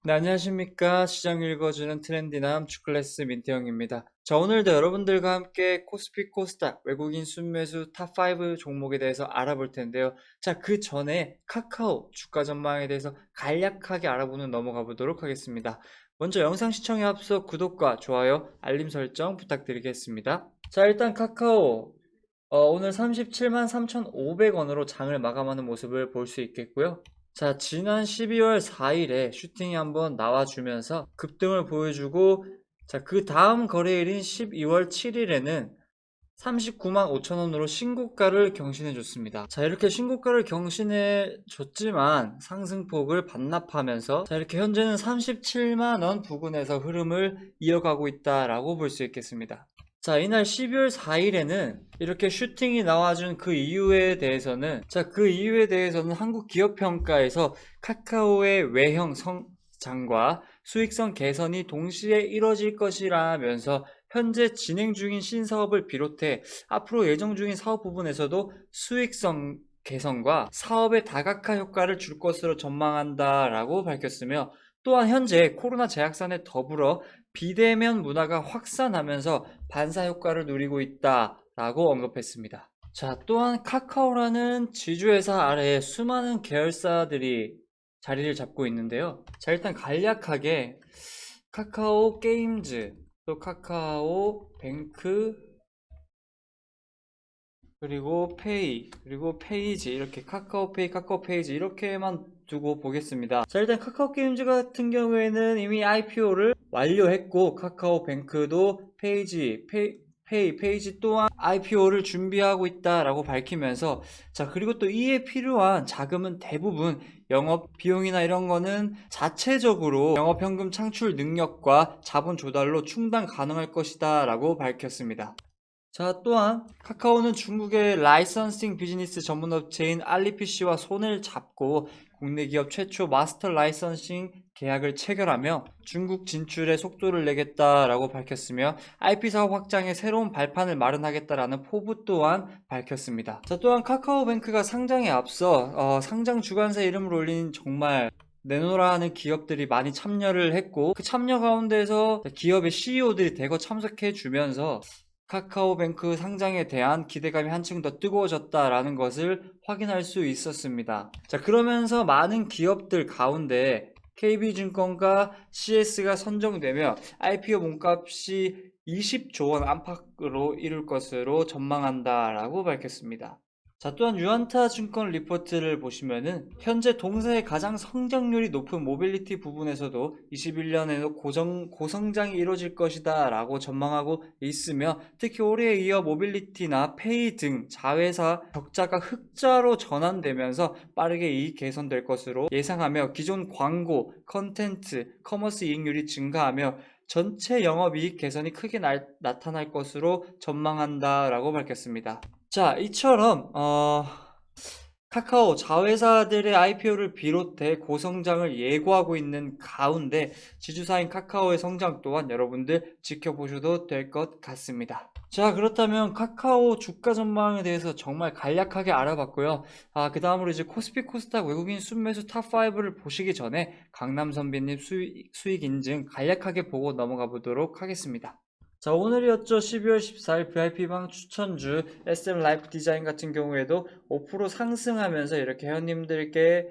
네, 안녕하십니까. 시장 읽어주는 트렌디남 주클래스 민태형입니다. 자, 오늘도 여러분들과 함께 코스피 코스닥 외국인 순매수 탑5 종목에 대해서 알아볼 텐데요. 자, 그 전에 카카오 주가 전망에 대해서 간략하게 알아보는 넘어가 보도록 하겠습니다. 먼저 영상 시청에 앞서 구독과 좋아요, 알림 설정 부탁드리겠습니다. 자, 일단 카카오 오늘 37만 3,500원으로 장을 마감하는 모습을 볼 수 있겠고요. 자, 지난 12월 4일에 슈팅이 한번 나와주면서 급등을 보여주고, 자, 그 다음 거래일인 12월 7일에는 39만 5천원으로 신고가를 경신해줬습니다. 자, 이렇게 신고가를 경신해줬지만 상승폭을 반납하면서, 자, 이렇게 현재는 37만원 부근에서 흐름을 이어가고 있다라고 볼 수 있겠습니다. 자, 이날 12월 4일에는 이렇게 슈팅이 나와준 그 이유에 대해서는, 그 이유에 대해서는 한국기업평가에서 카카오의 외형 성장과 수익성 개선이 동시에 이뤄질 것이라면서 현재 진행 중인 신사업을 비롯해 앞으로 예정 중인 사업 부분에서도 수익성 개선과 사업의 다각화 효과를 줄 것으로 전망한다라고 밝혔으며, 또한 현재 코로나 재확산에 더불어 비대면 문화가 확산하면서 반사 효과를 누리고 있다라고 언급했습니다. 자, 또한 카카오라는 지주회사 아래에 수많은 계열사들이 자리를 잡고 있는데요. 자, 일단 간략하게 카카오 게임즈, 또 카카오 뱅크, 그리고 페이, 그리고 페이지, 이렇게 카카오페이, 카카오페이지 이렇게만 두고 보겠습니다. 자, 일단 카카오 게임즈 같은 경우에는 이미 IPO를 완료했고, 카카오뱅크도 페이지 또한 IPO를 준비하고 있다라고 밝히면서, 자, 그리고 또 이에 필요한 자금은 대부분 영업 비용이나 이런 거는 자체적으로 영업 현금 창출 능력과 자본 조달로 충당 가능할 것이다 라고 밝혔습니다. 자, 또한 카카오는 중국의 라이선싱 비즈니스 전문 업체인 알리피씨와 손을 잡고 국내 기업 최초 마스터 라이선싱 계약을 체결하며 중국 진출에 속도를 내겠다라고 밝혔으며, IP 사업 확장에 새로운 발판을 마련하겠다라는 포부 또한 밝혔습니다. 자, 또한 카카오뱅크가 상장에 앞서 상장 주관사 이름을 올린 정말 내노라 하는 기업들이 많이 참여를 했고, 그 참여 가운데서 기업의 CEO들이 대거 참석해 주면서 카카오뱅크 상장에 대한 기대감이 한층 더 뜨거워졌다라는 것을 확인할 수 있었습니다. 자, 그러면서 많은 기업들 가운데 KB증권과 CS가 선정되며 IPO 몸값이 20조 원 안팎으로 이룰 것으로 전망한다라고 밝혔습니다. 자, 또한 유안타 증권 리포트를 보시면은 현재 동사의 가장 성장률이 높은 모빌리티 부분에서도 21년에도 고성장이 이루어질 것이다 라고 전망하고 있으며, 특히 올해에 이어 모빌리티나 페이 등 자회사 적자가 흑자로 전환되면서 빠르게 이익 개선될 것으로 예상하며, 기존 광고, 컨텐츠, 커머스 이익률이 증가하며 전체 영업이익 개선이 크게 나타날 것으로 전망한다라고 밝혔습니다. 자, 이처럼 카카오 자회사들의 IPO를 비롯해 고성장을 예고하고 있는 가운데 지주사인 카카오의 성장 또한 여러분들 지켜보셔도 될 것 같습니다. 자, 그렇다면 카카오 주가 전망에 대해서 정말 간략하게 알아봤고요. 그 다음으로 이제 코스피 코스닥 외국인 순매수 탑5를 보시기 전에 강남 선비님 수익 인증 간략하게 보고 넘어가 보도록 하겠습니다. 자, 오늘이었죠. 12월 14일 VIP방 추천주 SM 라이프 디자인 같은 경우에도 5% 상승하면서 이렇게 회원님들께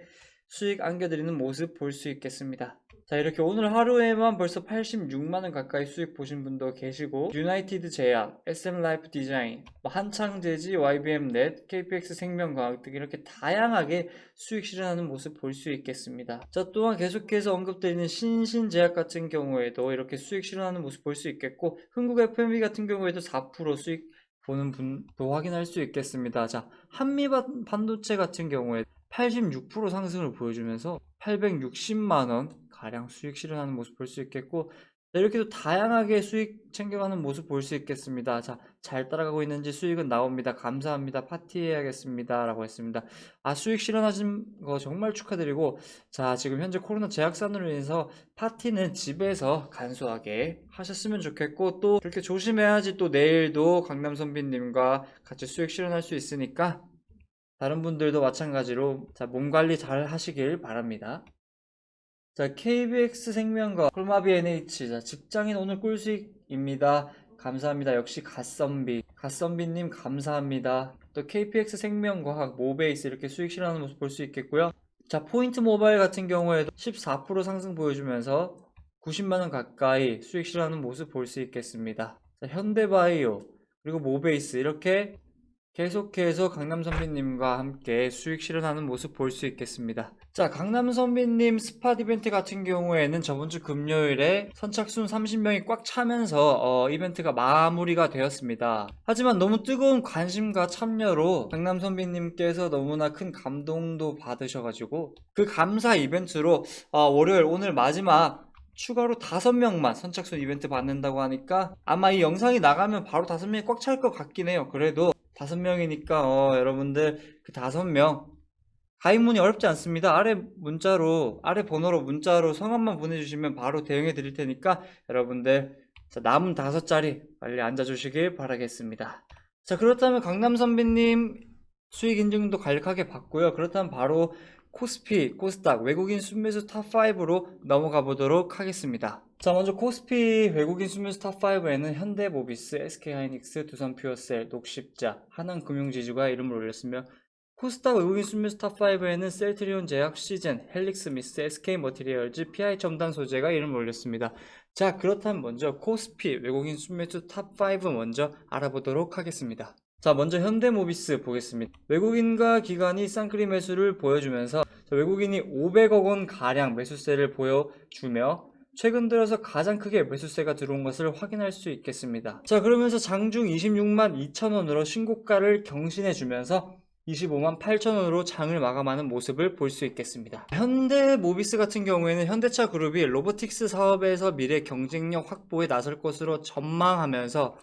수익 안겨드리는 모습 볼 수 있겠습니다. 자, 이렇게 오늘 하루에만 벌써 86만원 가까이 수익 보신 분도 계시고, 유나이티드 제약, SM 라이프 디자인, 한창제지, YBM넷, KPX 생명과학 등 이렇게 다양하게 수익 실현하는 모습 볼 수 있겠습니다. 자, 또한 계속해서 언급드리는 신신제약 같은 경우에도 이렇게 수익 실현하는 모습 볼 수 있겠고, 흥국 FMB 같은 경우에도 4% 수익 보는 분도 확인할 수 있겠습니다. 자, 한미 반도체 같은 경우에 86% 상승을 보여주면서 860만원 가량 수익 실현하는 모습 볼 수 있겠고, 이렇게 또 다양하게 수익 챙겨가는 모습 볼 수 있겠습니다. 자, 잘 따라가고 있는지 수익은 나옵니다. 감사합니다. 파티해야겠습니다. 라고 했습니다. 수익 실현하신 거 정말 축하드리고, 자, 지금 현재 코로나 재확산으로 인해서 파티는 집에서 간소하게 하셨으면 좋겠고, 또 그렇게 조심해야지 또 내일도 강남 선비님과 같이 수익 실현할 수 있으니까 다른 분들도 마찬가지로 자, 몸 관리 잘 하시길 바랍니다. 자, KBX 생명과 콜마비 NH. 자, 직장인 오늘 꿀수익입니다. 감사합니다. 역시 갓선비님 감사합니다. 또 KPX 생명과학, 모베이스 이렇게 수익 실현하는 모습 볼 수 있겠고요. 자, 포인트 모바일 같은 경우에도 14% 상승 보여주면서 90만원 가까이 수익 실현하는 모습 볼 수 있겠습니다. 자, 현대바이오 그리고 모베이스 이렇게 계속해서 강남선비님과 함께 수익 실현하는 모습 볼 수 있겠습니다. 자, 강남선비님 스팟 이벤트 같은 경우에는 저번주 금요일에 선착순 30명이 꽉 차면서 이벤트가 마무리가 되었습니다. 하지만 너무 뜨거운 관심과 참여로 강남선비님께서 너무나 큰 감동도 받으셔가지고 그 감사 이벤트로 월요일 오늘 마지막 추가로 5명만 선착순 이벤트 받는다고 하니까 아마 이 영상이 나가면 바로 5명이 꽉 찰 것 같긴 해요. 그래도 5명이니까 여러분들 그 5명 가입 문의 어렵지 않습니다. 아래 번호로 문자로 성함만 보내주시면 바로 대응해 드릴 테니까 여러분들 자, 남은 5자리 빨리 앉아주시길 바라겠습니다. 자, 그렇다면 강남선비님 수익 인증도 간략하게 받고요. 그렇다면 바로 코스피, 코스닥 외국인 순매수 탑5로 넘어가 보도록 하겠습니다. 자, 먼저 코스피 외국인 순매수 탑5에는 현대모비스, SK하이닉스, 두산퓨어셀, 녹십자, 하나금융지주가 이름을 올렸으며 코스닥 외국인 순매수 탑5에는 셀트리온 제약, 시젠, 헬릭스미스, SK머티리얼즈, PI첨단 소재가 이름을 올렸습니다. 자, 그렇다면 먼저 코스피 외국인 순매수 탑5 먼저 알아보도록 하겠습니다. 자, 먼저 현대모비스 보겠습니다. 외국인과 기관이 쌍끌이 매수를 보여주면서 외국인이 500억 원 가량 매수세를 보여주며 최근 들어서 가장 크게 매수세가 들어온 것을 확인할 수 있겠습니다. 자, 그러면서 장중 26만 2천원으로 신고가를 경신해주면서 25만 8천원으로 장을 마감하는 모습을 볼 수 있겠습니다. 현대모비스 같은 경우에는 현대차 그룹이 로보틱스 사업에서 미래 경쟁력 확보에 나설 것으로 전망하면서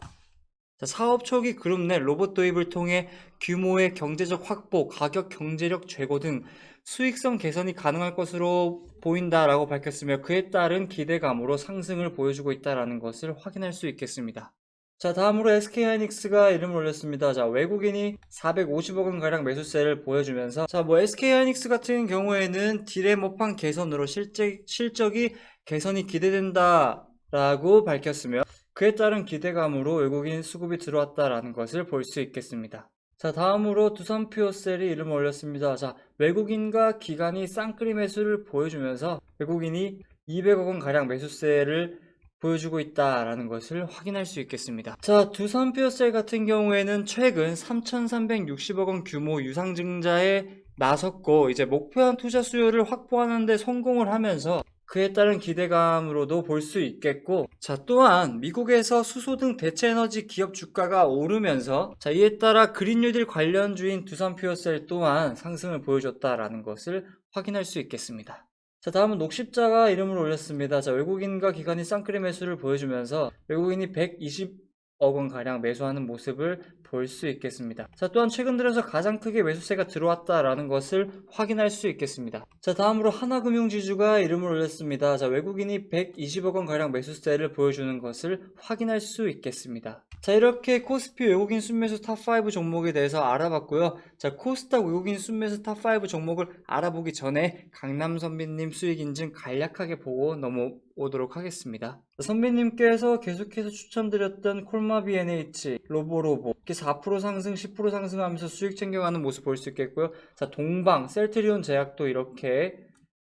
사업 초기 그룹 내 로봇 도입을 통해 규모의 경제적 확보, 가격 경제력 제고 등 수익성 개선이 가능할 것으로 보인다라고 밝혔으며 그에 따른 기대감으로 상승을 보여주고 있다는 것을 확인할 수 있겠습니다. 자, 다음으로 SK하이닉스가 이름을 올렸습니다. 자, 외국인이 450억 원 가량 매수세를 보여주면서 SK하이닉스 같은 경우에는 디램업황 개선으로 실적이 개선이 기대된다라고 밝혔으며 그에 따른 기대감으로 외국인 수급이 들어왔다라는 것을 볼 수 있겠습니다. 자, 다음으로 두산퓨어셀이 이름을 올렸습니다. 자, 외국인과 기관이 쌍끌이 매수를 보여주면서 외국인이 200억 원 가량 매수세를 보여주고 있다라는 것을 확인할 수 있겠습니다. 자, 두산퓨어셀 같은 경우에는 최근 3,360억 원 규모 유상증자에 나섰고 이제 목표한 투자 수요를 확보하는 데 성공을 하면서 그에 따른 기대감으로도 볼 수 있겠고 자, 또한 미국에서 수소 등 대체에너지 기업 주가가 오르면서 자, 이에 따라 그린 뉴딜 관련주인 두산퓨어셀 또한 상승을 보여줬다라는 것을 확인할 수 있겠습니다. 자, 다음은 녹십자가 이름을 올렸습니다. 자, 외국인과 기관이 쌍끌이 매수를 보여주면서 외국인이 120억 원 가량 매수하는 모습을 볼 수 있겠습니다. 자, 또한 최근 들어서 가장 크게 매수세가 들어왔다라는 것을 확인할 수 있겠습니다. 자, 다음으로 하나금융지주가 이름을 올렸습니다. 자, 외국인이 120억 원 가량 매수세를 보여주는 것을 확인할 수 있겠습니다. 자, 이렇게 코스피 외국인 순매수 탑5 종목에 대해서 알아봤고요. 자, 코스닥 외국인 순매수 탑5 종목을 알아보기 전에 강남선비님 수익 인증 간략하게 보고 넘어오도록 하겠습니다. 선배님께서 계속해서 추천드렸던 콜마비 NH, 로보로보 이렇게 4% 상승, 10% 상승하면서 수익 챙겨가는 모습 볼 수 있겠고요. 자, 동방, 셀트리온 제약도 이렇게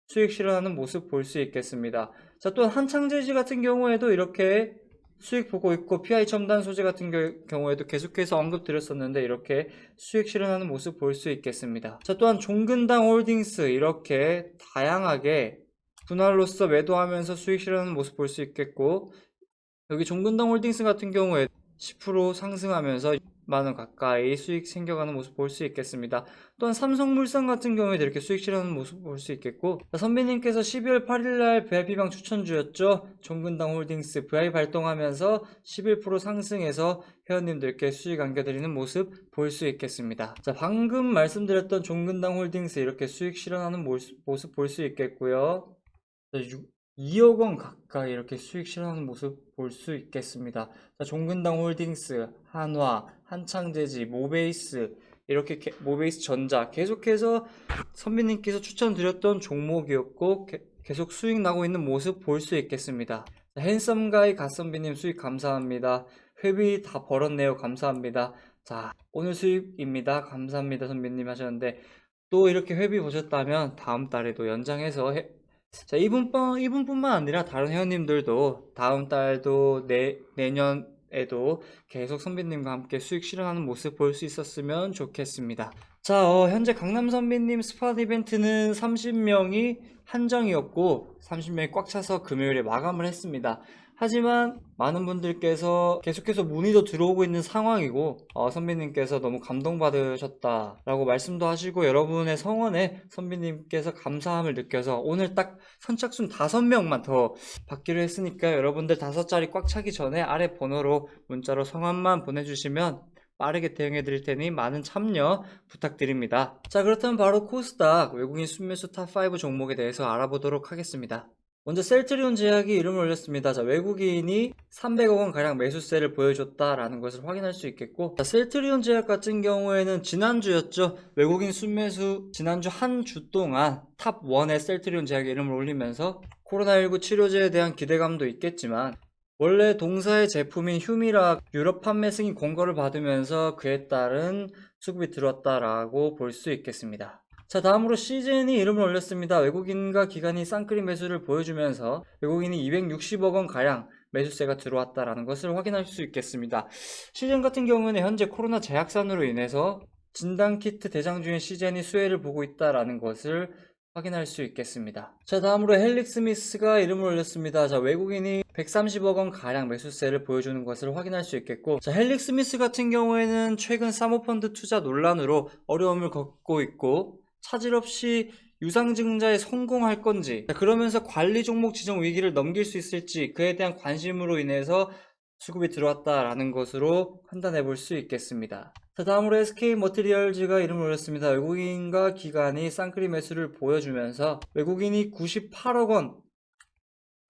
수익 실현하는 모습 볼 수 있겠습니다. 자, 또 한창제지 같은 경우에도 이렇게 수익 보고 있고 PI 첨단 소재 같은 경우에도 계속해서 언급드렸었는데 이렇게 수익 실현하는 모습 볼 수 있겠습니다. 자, 또한 종근당 홀딩스 이렇게 다양하게 분할로서 매도하면서 수익 실현하는 모습 볼 수 있겠고 여기 종근당 홀딩스 같은 경우에 10% 상승하면서 만원 가까이 수익 생겨가는 모습 볼 수 있겠습니다. 또한 삼성물산 같은 경우에도 이렇게 수익 실현하는 모습 볼 수 있겠고 선배님께서 12월 8일날 VIP방 추천 주였죠. 종근당 홀딩스 VI 발동하면서 11% 상승해서 회원님들께 수익 안겨드리는 모습 볼 수 있겠습니다. 자, 방금 말씀드렸던 종근당 홀딩스 이렇게 수익 실현하는 모습 볼 수 있겠고요. 2억 원 가까이 이렇게 수익 실현하는 모습 볼 수 있겠습니다. 자, 종근당 홀딩스, 한화, 한창제지, 모베이스 이렇게 모베이스 전자 계속해서 선배님께서 추천드렸던 종목이었고 계속 수익 나고 있는 모습 볼 수 있겠습니다. 핸섬가이 갓선비님 수익 감사합니다. 회비 다 벌었네요. 감사합니다. 자, 오늘 수익입니다. 감사합니다. 선비님 하셨는데 또 이렇게 회비 보셨다면 다음 달에도 연장해서 자, 이분뿐만 아니라 다른 회원님들도 다음 달도 내년에도 계속 선비님과 함께 수익 실현하는 모습 볼 수 있었으면 좋겠습니다. 자, 현재 강남 선비님 스팟 이벤트는 30명이 한정이었고 30명이 꽉 차서 금요일에 마감을 했습니다. 하지만 많은 분들께서 계속해서 문의도 들어오고 있는 상황이고 선비님께서 너무 감동받으셨다라고 말씀도 하시고 여러분의 성원에 선비님께서 감사함을 느껴서 오늘 딱 선착순 5명만 더 받기로 했으니까 여러분들 5자리 꽉 차기 전에 아래 번호로 문자로 성함만 보내주시면 빠르게 대응해 드릴 테니 많은 참여 부탁드립니다. 자, 그렇다면 바로 코스닥 외국인 순매수 탑5 종목에 대해서 알아보도록 하겠습니다. 먼저 셀트리온 제약이 이름을 올렸습니다. 자, 외국인이 300억 원 가량 매수세를 보여줬다라는 것을 확인할 수 있겠고, 자, 셀트리온 제약 같은 경우에는 지난주였죠. 외국인 순매수 지난주 한 주 동안 탑1에 셀트리온 제약이 이름을 올리면서 코로나19 치료제에 대한 기대감도 있겠지만 원래 동사의 제품인 휴미락 유럽 판매 승인 공고를 받으면서 그에 따른 수급이 들어왔다라고 볼 수 있겠습니다. 자, 다음으로 시즌이 이름을 올렸습니다. 외국인과 기관이 쌍끌이 매수를 보여주면서 외국인이 260억 원 가량 매수세가 들어왔다라는 것을 확인할 수 있겠습니다. 시즌 같은 경우는 현재 코로나 재확산으로 인해서 진단키트 대장주인 시즌이 수혜를 보고 있다라는 것을 확인할 수 있겠습니다. 자, 다음으로 헬릭스미스가 이름을 올렸습니다. 자, 외국인이 130억 원 가량 매수세를 보여주는 것을 확인할 수 있겠고, 자, 헬릭스미스 같은 경우에는 최근 사모펀드 투자 논란으로 어려움을 겪고 있고 차질 없이 유상증자에 성공할 건지, 그러면서 관리 종목 지정 위기를 넘길 수 있을지 그에 대한 관심으로 인해서 수급이 들어왔다라는 것으로 판단해 볼 수 있겠습니다. 자, 다음으로 SK 머티리얼즈가 이름을 올렸습니다. 외국인과 기관이 쌍끌이 매수를 보여주면서 외국인이 98억 원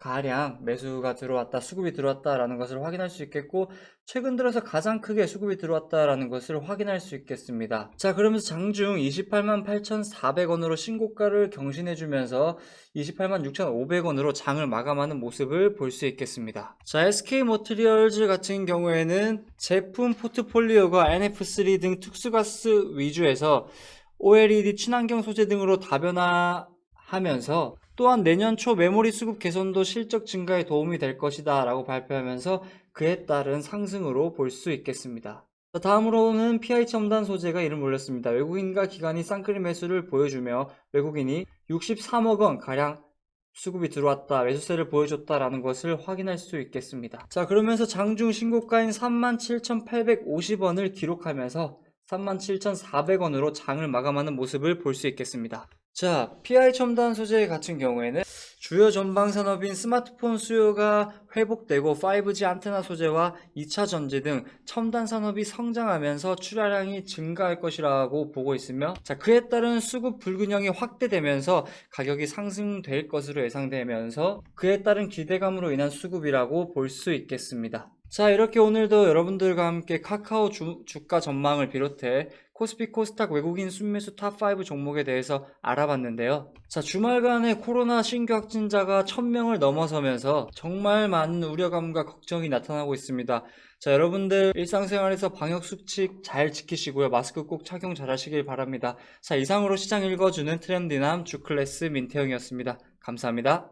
가량 매수가 들어왔다, 수급이 들어왔다라는 것을 확인할 수 있겠고 최근 들어서 가장 크게 수급이 들어왔다라는 것을 확인할 수 있겠습니다. 자, 그러면서 장중 28만 8,400원으로 신고가를 경신해주면서 28만 6,500원으로 장을 마감하는 모습을 볼 수 있겠습니다. 자, SK 머티리얼즈 같은 경우에는 제품 포트폴리오가 NF3 등 특수가스 위주에서 OLED 친환경 소재 등으로 다변화하면서 또한 내년 초 메모리 수급 개선도 실적 증가에 도움이 될 것이다 라고 발표하면서 그에 따른 상승으로 볼 수 있겠습니다. 다음으로는 PI 첨단 소재가 이름을 올렸습니다. 외국인과 기관이 쌍끌이 매수를 보여주며 외국인이 63억 원 가량 수급이 들어왔다, 매수세를 보여줬다라는 것을 확인할 수 있겠습니다. 자, 그러면서 장중 신고가인 37,850원을 기록하면서 37,400원으로 장을 마감하는 모습을 볼 수 있겠습니다. 자, PI 첨단 소재 같은 경우에는 주요 전방 산업인 스마트폰 수요가 회복되고 5G 안테나 소재와 2차 전지 등 첨단 산업이 성장하면서 출하량이 증가할 것이라고 보고 있으며, 자, 그에 따른 수급 불균형이 확대되면서 가격이 상승될 것으로 예상되면서 그에 따른 기대감으로 인한 수급이라고 볼 수 있겠습니다. 자, 이렇게 오늘도 여러분들과 함께 카카오 주가 전망을 비롯해 코스피 코스닥 외국인 순매수 탑5 종목에 대해서 알아봤는데요. 자, 주말간에 코로나 신규 확진자가 1000명을 넘어서면서 정말 많은 우려감과 걱정이 나타나고 있습니다. 자, 여러분들 일상생활에서 방역수칙 잘 지키시고요. 마스크 꼭 착용 잘 하시길 바랍니다. 자, 이상으로 시장 읽어주는 트렌디남 주클래스 민태형이었습니다. 감사합니다.